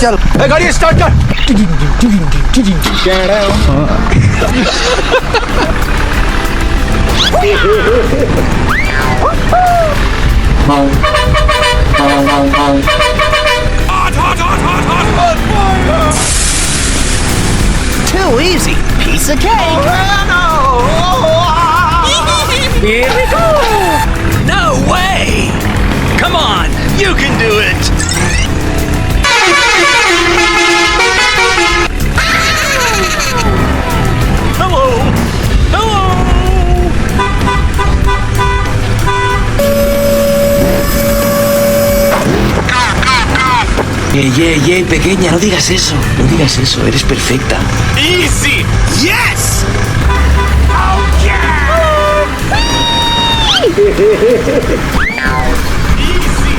चल गाड़ी स्टार्ट कर। Too easy. Piece of cake. Here we go. No way. Come on. You can do it. Hello. Hello. Pequeña, no digas eso. No digas eso, eres perfecta. Easy. Yes. Oh yeah. Easy.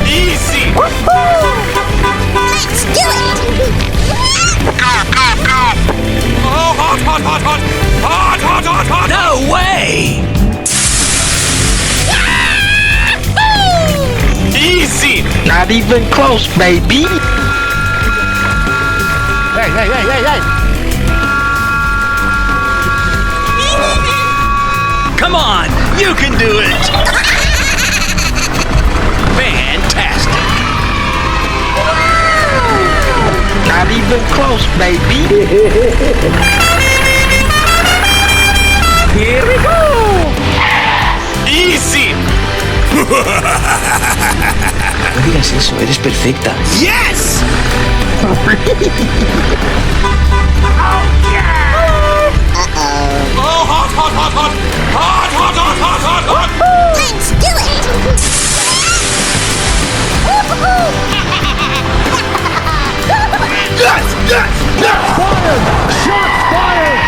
Easy! Let's do it! Oh, hot! No way! Easy! Not even close, baby. Hey. Come on, you can do it! Fantastic! Not even close, baby. Here we go! Easy! No digas eso, eres perfecta. Yes! Oh, hot! Let's do it! Yes! Shots fired!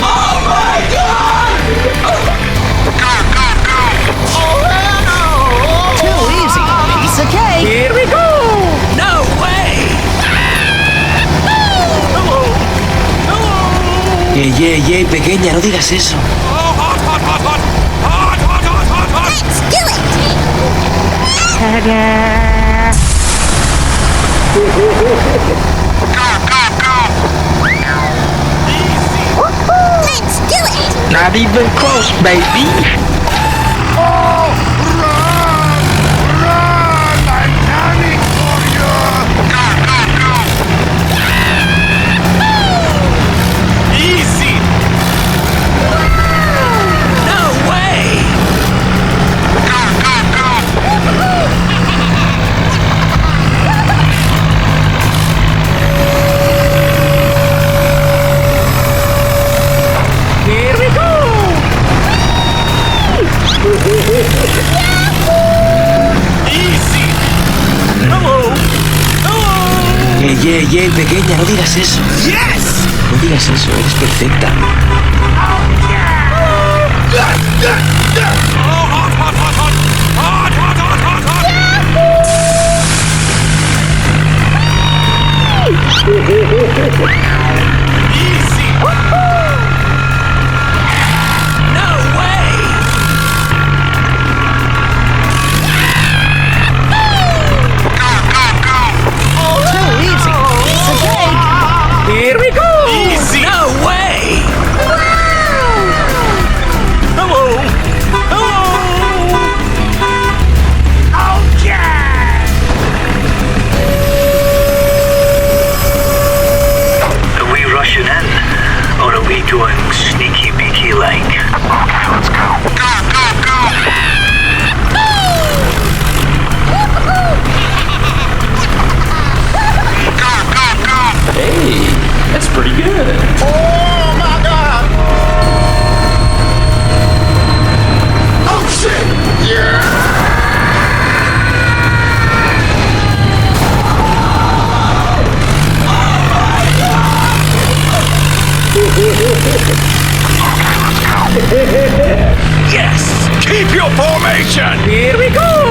Oh my God! Too easy. Piece of cake. Here we go! No way! Hello! Pequeña, no digas eso. Oh, hot! Let's do it! Let's do it! Not even close, baby. I'm coming for you! Easy! No way! Here we go! Easy! Hello! Pequeña, no digas eso. Yes! No digas eso, eres perfecta. Oh, Easy! No way! Too easy. Piece of cake. Here we go! Easy! No way! Hello! Oh yeah! Are we rushing in? Or are doing sneaky beaky like. Okay, let's go. Go, go, go! Go, go, go! Hey, that's pretty good. Oh my god! Oh shit! Yeah! Yes! Keep your formation! Here we go!